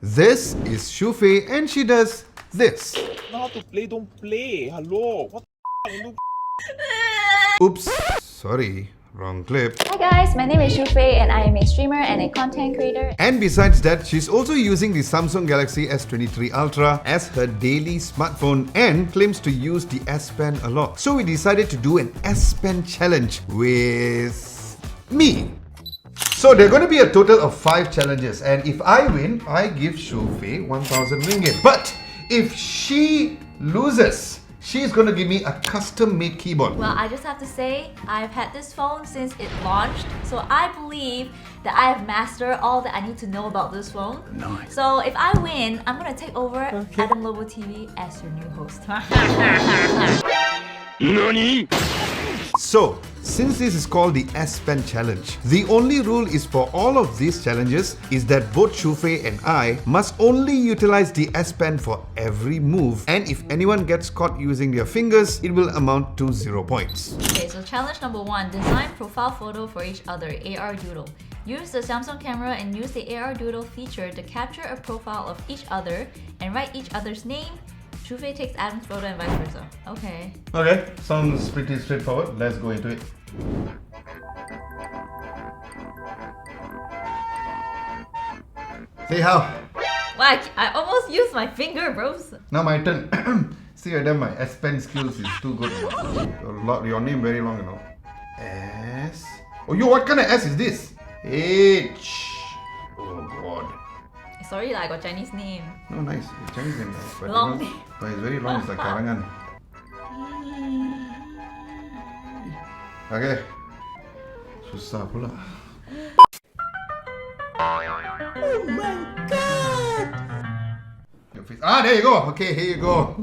This is Shu Faye and she does this. Know how to play, don't play. Hello. What the Oops, sorry, wrong clip. Hi guys, my name is Shu Faye and I am a streamer and a content creator. And besides that, she's also using the Samsung Galaxy S23 Ultra as her daily smartphone and claims to use the S Pen a lot. So we decided to do an S Pen challenge with me. So there are going to be a total of 5 challenges, and if I win, I give Shu Faye 1000 ringgit. But if she loses, she's going to give me a custom-made keyboard. Well, I just have to say, I've had this phone since it launched, so I believe that I have mastered all that I need to know about this phone. Nice. So if I win, I'm going to take over Adam Lobo TV as your new host. NANI? So, since this is called the S Pen Challenge, the only rule is for all of these challenges is that both Shu Faye and I must only utilize the S Pen for every move, and if anyone gets caught using their fingers, it will amount to 0 points. Okay, so challenge number 1, design profile photo for each other, AR Doodle. Use the Samsung camera and use the AR Doodle feature to capture a profile of each other and write each other's name. Shu Faye takes Adam's photo and vice versa. Okay. Okay, sounds pretty straightforward. Let's go into it. See how? Wow, I almost used my finger, bros. Now my turn. See whether my S Pen skills is too good. Your name very long, you know. S. Oh, what kind of S is this? H. Oh God. Sorry that I got Chinese name. No, nice. Chinese name. Nice, but Long you know, but it's very long. It's like karangan. Okay. Susah pula. Oh my God! Your face. Ah, there you go. Okay, here you go.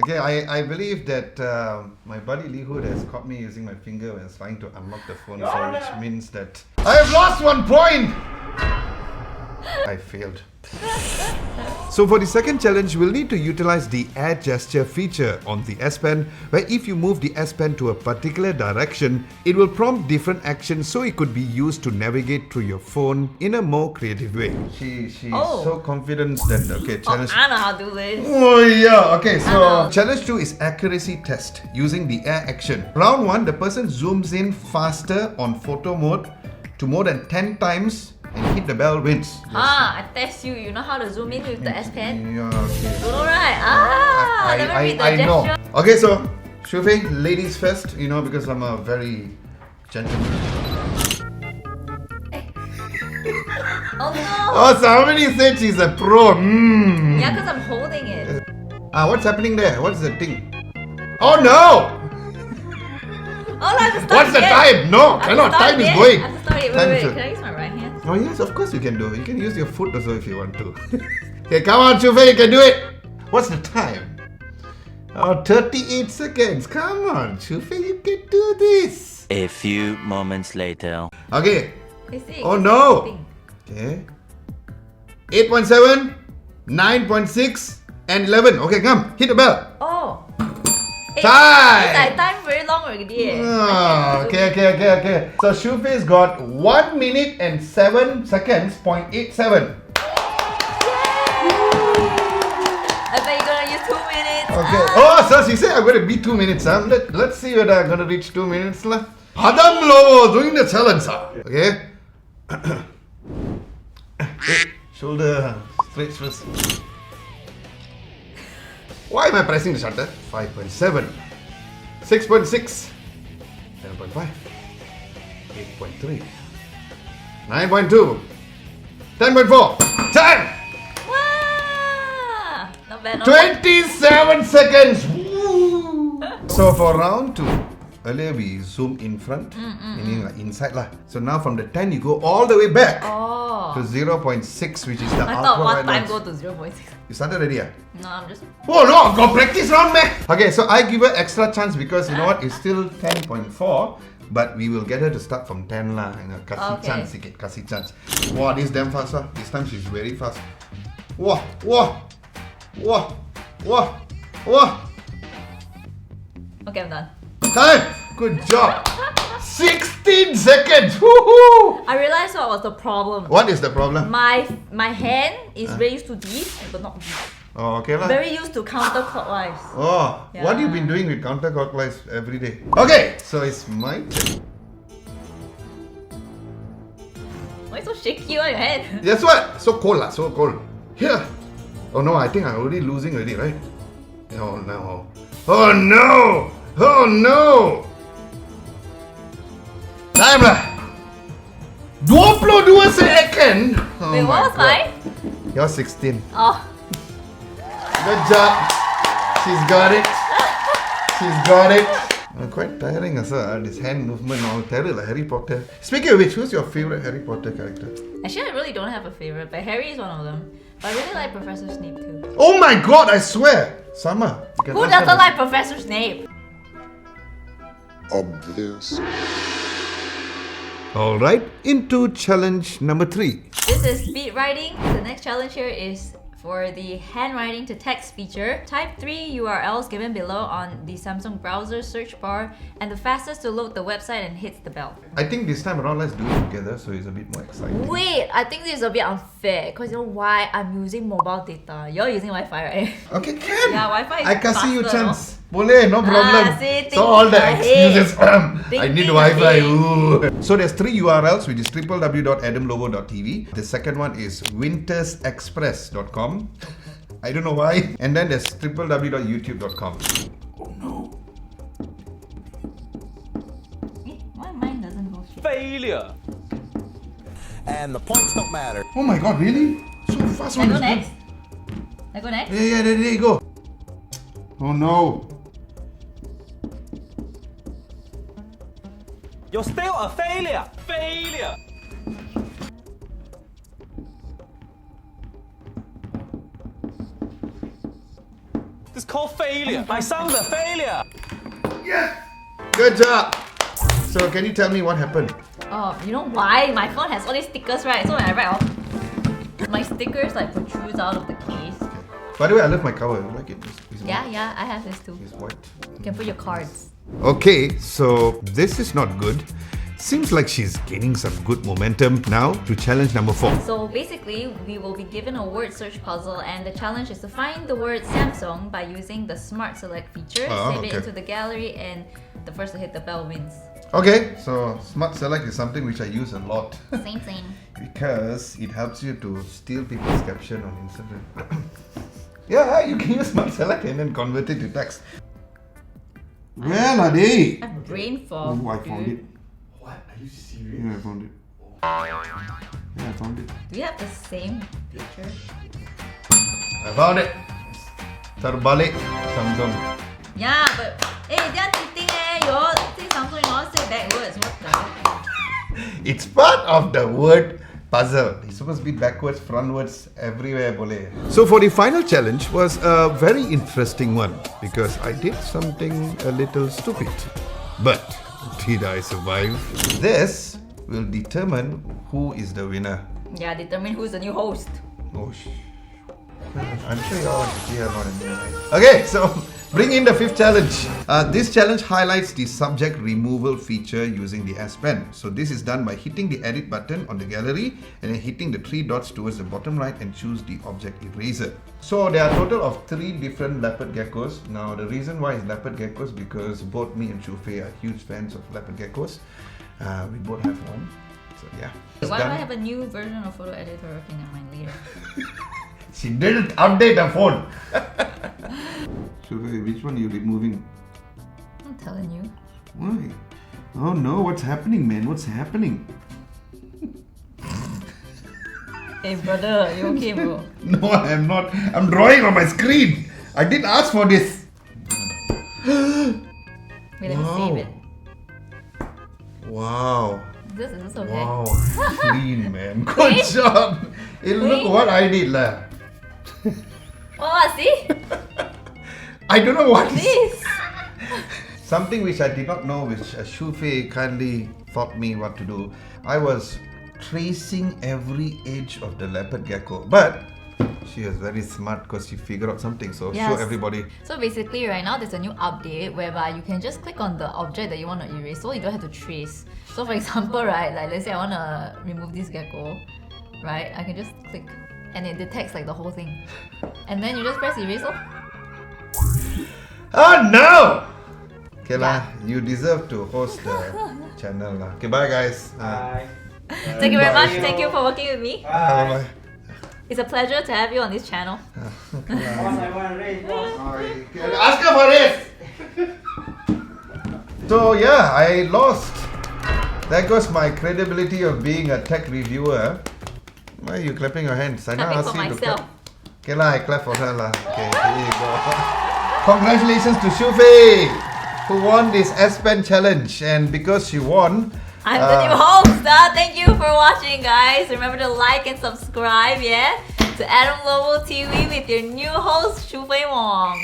Okay, I believe that my buddy Lee Hood has caught me using my finger when I was trying to unlock the phone, so which means that I have lost 1 point! I failed. So for the second challenge, we'll need to utilize the air gesture feature on the S Pen, where if you move the S Pen to a particular direction, it will prompt different actions so it could be used to navigate through your phone in a more creative way. She's so confident that, okay, challenge... I know how to do this. Oh yeah, okay, so challenge 2 is accuracy test using the air action. Round 1, the person zooms in faster on photo mode to more than 10 times and hit the bell wins. I test you. You know how to zoom in with the S Pen? Yeah, okay. You know, right? Never read the I know. gesture. Okay, so Shu Faye, ladies first, you know, because I'm a very gentleman. Oh no! Oh, somebody said she's a pro. Yeah, because I'm holding it. What's happening there? What's the thing? Oh no! Oh, I have to start What's the again. time? No, cannot. Time is going. I have to start it. Wait. Can I use my right hand? Oh yes, of course you can do. You can use your foot also if you want to. Okay, come on, Shu Faye, you can do it. What's the time? Oh, 38 seconds. Come on, Shu Faye, you can do this. A few moments later. Okay. Hey, see, Oh it's no. skipping. Okay. 8.7, 9.6, and 11. Okay, come. Hit the bell. Oh. Time. It's like time very long already. Ah, okay. So Shu Faye's got 1 minute and 7 seconds, 0.87. I bet you're gonna use 2 minutes. Okay. Oh, so she said I'm going to be 2 minutes. Let's see whether I'm going to reach 2 minutes. Adam Lobo doing the challenge. Okay. Shoulder straight first. Why am I pressing the shutter? 5.7, 6.6, 7.5, 8.3, 9.2, 10.4, 10! Wow! Not bad, not bad. 27 seconds! Woo. So for round 2, earlier we zoomed in front, meaning like inside lah. So now from the 10 you go all the way back to 0.6, which is the I thought one ultra time wide go lens. to 0.6. You started already? No, I'm just... Oh no, got practice round man. Okay, so I give her extra chance because you know what, it's still 10.4, but we will get her to start from 10 lah. You know, kasih Okay. chance sikit, kasih chance. Wow, this damn fast lah. This time she's very fast. Wow. Okay, I'm done. Time. Good job. 16 seconds! Woohoo! I realized what was the problem. What is the problem? My hand is very used to this, but not this. Oh, okay lah. Very used to counterclockwise. Oh, what have you been doing with counterclockwise every day? Okay, so it's my turn. Why so shaky on your head? Guess what? So cold lah, so cold. Here. Oh no, I think I'm already losing already, right? Oh no. Oh no! Oh no! Time lah. 22 second. Oh Wait, my what was God. mine? You're 16. Oh, Good job. She's got it. She's got it. Quite tiring as well. This hand movement all terrible like Harry Potter. Speaking of which, who's your favorite Harry Potter character? actually I really don't have a favorite, but Harry is one of them. But I really like Professor Snape too. Oh my God! I swear, Sama. you can Who ask doesn't them. like Professor Snape? Obvious. All right, into challenge number 3. This is speed writing. The next challenge here is for the handwriting to text feature. Type 3 URLs given below on the Samsung browser search bar and the fastest to load the website and hits the bell. I think this time around, let's do it together so it's a bit more exciting. Wait, I think this is a bit unfair because you know why? I'm using mobile data. You're using Wi-Fi, right? Okay, can. Yeah, Wi-Fi is I can see you faster, chance. Boleh, no problem. see, So all the thinking excuses. I need Thinking Wi-Fi. ahead. Ooh. So there's 3 URLs, which is www.adamlobo.tv. The second one is wintersexpress.com. I don't know why. And then there's www.youtube.com. Oh no. Why mine doesn't go straight? Failure. And the points don't matter. Oh my God, really? So fast I one. go is good. next? I go next? Yeah, there you go. Oh no. You're still a failure. Failure. This is called failure. My son's a failure. Yeah. Good job. So can you tell me what happened? Oh, you know why? My phone has all these stickers, right? So when I write off, my stickers like protrudes out of the case. By the way, I love my cover. You like it? It's Yeah, white. yeah, I have this too. It's white. You can put your cards. Okay, so this is not good. Seems like she's gaining some good momentum now to challenge number 4. So basically, we will be given a word search puzzle, and the challenge is to find the word Samsung by using the Smart Select feature. Save it okay. into the gallery, and the first to hit the bell wins. Okay, so Smart Select is something which I use a lot Same thing. because it helps you to steal people's caption on Instagram. Yeah, you can use Smart Select and then convert it to text. Where are they? I have brain fog. Oh, I found dude. it. What? Are you serious? Yeah, I found it. Yeah, I found it. Do you have the same picture? I found it. Terbalik Samsung. Yeah, but hey, they are cheating you all say Samsung, you all say backwards. What the? It's part of the word puzzle. It's supposed to be backwards, frontwards, everywhere. Boleh. So for the final challenge was a very interesting one because I did something a little stupid. But did I survive? This will determine who is the winner. Yeah, determine who's the new host. Oh, I'm sure you all want to hear about it. Right? Okay, so bring in the 5th challenge. This challenge highlights the subject removal feature using the S Pen. So this is done by hitting the edit button on the gallery and then hitting the 3 dots towards the bottom right and choose the object eraser. So there are a total of 3 different leopard geckos. Now the reason why it's leopard geckos because both me and Shu Faye are huge fans of leopard geckos. We both have one. So yeah. It's Why do I done. have a new version of photo editor? Okay, never mind, later. She didn't update her phone. So which one are you removing? I'm telling you. Why? Oh no, what's happening, man? What's happening? Hey brother, you okay bro? No, I'm not. I'm drawing on my screen. I didn't ask for this. Wait, let me save it. Wow. Is this okay? Wow. Clean, man. Good Clean? job. Hey, look Clean? what I did, lah. Oh, see? I don't know what This. Something which I did not know, which Shu Faye kindly taught me what to do. I was tracing every edge of the leopard gecko, but She is very smart because she figured out something. So Yes. show everybody. So basically right now there's a new update whereby you can just click on the object that you want to erase, so you don't have to trace. So for example, right, like let's say I want to remove this gecko, right? I can just click and it detects like the whole thing. And then you just press erase. Oh. Oh no! Okay lah, you deserve to host the channel lah. Okay, bye guys. Thank you very Bye. much. Thank you for working with me. Bye. It's a pleasure to have you on this channel. Ask her for this. So yeah, I lost. There goes my credibility of being a tech reviewer. Why are you clapping your hands? I Clapping asked for you to myself. clap. Okay lah, I clap for her lah. Okay, here you go. Congratulations to Shu Faye, who won this S Pen challenge, and because she won, I'm the new host. Thank you for watching, guys. Remember to like and subscribe, yeah, to Adam Lobo TV with your new host, Shu Faye Wong.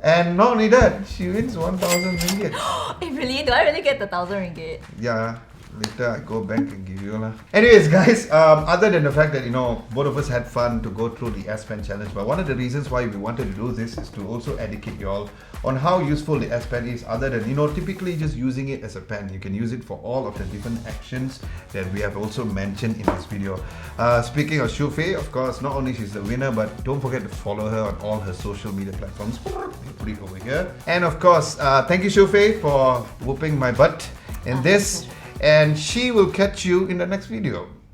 and not only that, she wins 1,000 ringgit. Hey, really? Do I really get the 1,000 ringgit? Yeah, later I go back and give you lah. Anyways, guys, other than the fact that both of us had fun to go through the S Pen challenge, but one of the reasons why we wanted to do this is to also educate you all on how useful the S Pen is, other than typically just using it as a pen. You can use it for all of the different actions that we have also mentioned in this video. Speaking of Shu Faye, of course, not only she's the winner, but don't forget to follow her on all her social media platforms. Put it over here. And of course, thank you Shu Faye for whooping my butt in this, and she will catch you in the next video.